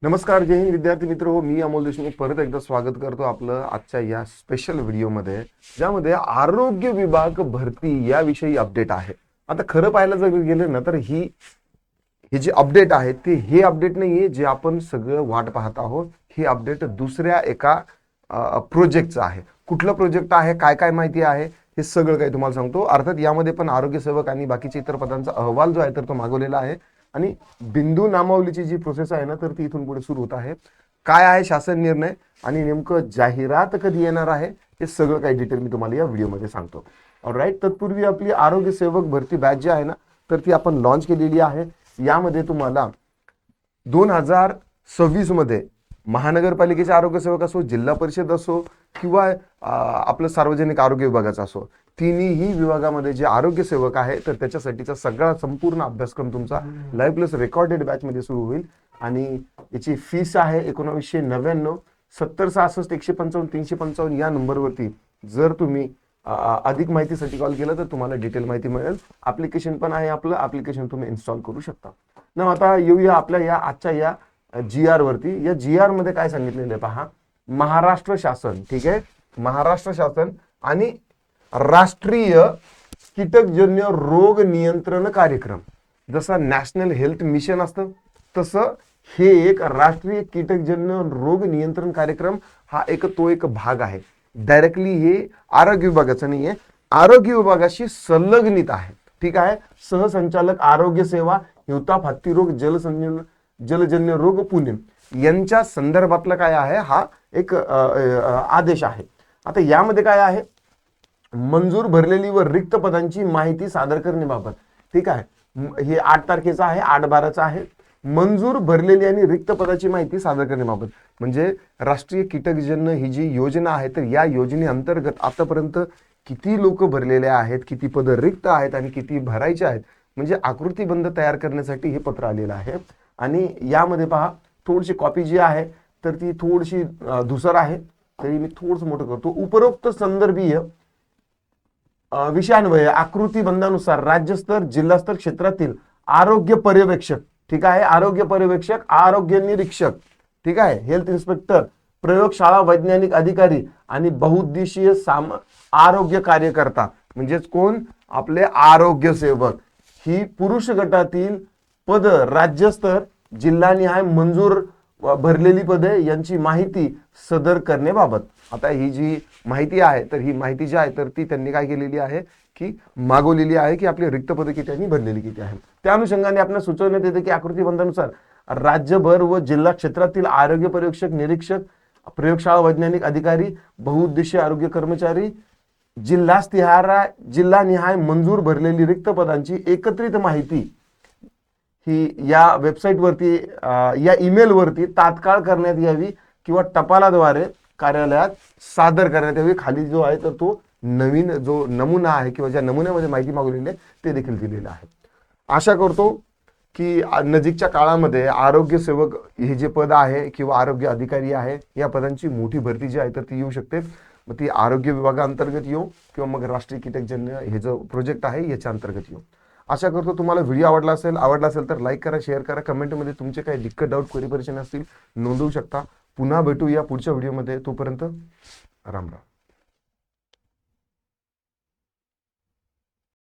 नमस्कार, जय हिंद विद्यार्थी मित्र हो. मी अमोल देशमुख परत एकदा स्वागत करतो आपलं आजच्या या स्पेशल व्हिडिओमध्ये, ज्यामध्ये आरोग्य विभाग भरती याविषयी अपडेट आहे. आता खरं पाहायला जर गेलं ना, तर ही जी अपडेट आहे ते हे अपडेट नाहीये जे आपण सगळं वाट पाहत आहोत. ही अपडेट दुसऱ्या एका प्रोजेक्टचं आहे. कुठलं प्रोजेक्ट आहे, काय काय माहिती आहे, हे सगळं काही तुम्हाला सांगतो. अर्थात यामध्ये पण आरोग्य सेवक आणि बाकीचे इतर पदांचा अहवाल जो आहे तर तो मागवलेला आहे. आणि बिंदू नामावलीची जी प्रोसेस आहे ना, तर ती इथून पुढे सुरू होत आहे. काय आहे शासन निर्णय आणि नेमकं जाहिरात कधी येणार आहे, हे सगळं काही डिटेल मी तुम्हाला या व्हिडिओमध्ये सांगतो. ऑलराईट, तत्पूर्वी आपली आरोग्य सेवक भरती बॅच जी आहे ना, तर ती आपण लॉन्च केलेली आहे. यामध्ये तुम्हाला 2026 मध्ये महानगरपालिकेचे आरोग्य सेवक असो, जिल्हा परिषद असो किंवा आपलं सार्वजनिक आरोग्य विभागाचा असो, तिन्ही विभागामध्ये जे आरोग्य सेवक आहे तर त्याच्यासाठीचा सगळा संपूर्ण अभ्यासक्रम तुमचा लाईव्ह प्लस रेकॉर्डेड बॅच मध्ये सुरू होईल. आणि याची फीस आहे 1999. 70 66 155 355 या नंबरवरती जर तुम्ही अधिक माहितीसाठी कॉल केला तर तुम्हाला डिटेल माहिती मिळेल. ऍप्लिकेशन पण आहे आपलं, ऍप्लिकेशन तुम्ही इन्स्टॉल करू शकता ना. आता येऊया आपल्या या आजच्या या GR वरती. या GR मध्ये काय सांगितलेलं आहे पहा. महाराष्ट्र शासन, ठीक आहे, महाराष्ट्र शासन आणि राष्ट्रीय कीटकजन्य रोग नियंत्रण कार्यक्रम, जसा नॅशनल हेल्थ मिशन असतं तसं हे एक राष्ट्रीय कीटकजन्य रोग नियंत्रण कार्यक्रम हा एक भाग आहे. डायरेक्टली हे आरोग्य विभागाचं नाहीये, आरोग्य विभागाशी संलग्नित आहे. ठीक आहे. सहसंचालक आरोग्य सेवा, हिवताप, हत्तीरोग, जलजन्य रोग पुणे यांच्या संदर्भातला काय आहे, हा एक आदेश आहे. आता यामध्ये काय आहे, मंजूर भरलेली व रिक्त पदांची माहिती सादर करण्याबाबत. ठीक आहे, हे 8 तारखेचं आहे, 8/12चं आहे. मंजूर भरलेली आणि रिक्त पदाची माहिती सादर करण्याबाबत म्हणजे राष्ट्रीय कीटकजन्य ही जी योजना आहे, तर या योजनेअंतर्गत आतापर्यंत किती लोक भरलेले आहेत, किती पद रिक्त आहेत आणि किती भरायचे आहेत, म्हणजे आकृतीबंध तयार करण्यासाठी हे पत्र आलेलं आहे. आणि यामध्ये पहा, थोडीशी कॉपी जी आहे तर ती थोडीशी धुसर आहे, तरी मी थोडंसं मोठं करतो. उपरोक्त संदर्भीय विषयान्वये आकृतीबंधानुसार राज्यस्तर, जिल्हास्तर क्षेत्रातील आरोग्य पर्यवेक्षक, ठीक आहे, आरोग्य पर्यवेक्षक, आरोग्य निरीक्षक, ठीक आहे, हेल्थ इन्स्पेक्टर, प्रयोगशाळा वैज्ञानिक अधिकारी आणि बहुउद्देशीय आरोग्य कार्यकर्ता म्हणजेच कोण, आपले आरोग्य सेवक, ही पुरुष गटातील पद राज्यस्तर, जिल्हानिहाय मंजूर भरलेली पदे यांची माहिती सदर करण्याबाबत. आता ही जी माहिती आहे तर ही माहिती जी आहे तर ती त्यांनी काय केलेली आहे की मागवलेली आहे की आपली रिक्त पदे किती आणि भरलेली किती आहे. त्या अनुषंगाने आपल्याला सुचवण्यात येते की आकृतीबंधानुसार राज्यभर व जिल्हा क्षेत्रातील आरोग्य पर्यवेक्षक, निरीक्षक, प्रयोगशाळा वैज्ञानिक अधिकारी, बहुउद्देशीय आरोग्य कर्मचारी, जिल्हानिहाय मंजूर भरलेली रिक्त पदांची एकत्रित माहिती ही या वेबसाईटवरती, या ईमेलवरती तात्काळ करण्यात यावी किंवा टपालाद्वारे कार्यालयात सादर करण्यात यावी. खाली जो आहे तर तो नवीन जो नमुना आहे किंवा ज्या नमुन्यामध्ये माहिती मागवलेली आहे ते देखील दिलेलं आहे. आशा करतो की नजीकच्या काळामध्ये आरोग्य सेवक हे जे पद आहे किंवा आरोग्य अधिकारी आहे या पदांची मोठी भरती जी आहे तर ती येऊ शकते. मग ती आरोग्य विभागाअंतर्गत येऊ किंवा मग राष्ट्रीय कीटकजन्य हे जो प्रोजेक्ट आहे याच्या अंतर्गत येऊ. आशा करतो तुम्हाला व्हिडिओ आवडला असेल तर लाईक करा, शेअर करा, कमेंटमध्ये तुमचे काही दिक्कत, डाऊट, क्वेरी, परेशानी असतील नोंदवू शकता. पुन्हा भेटू या पुढच्या व्हिडिओमध्ये. तोपर्यंत राम राम.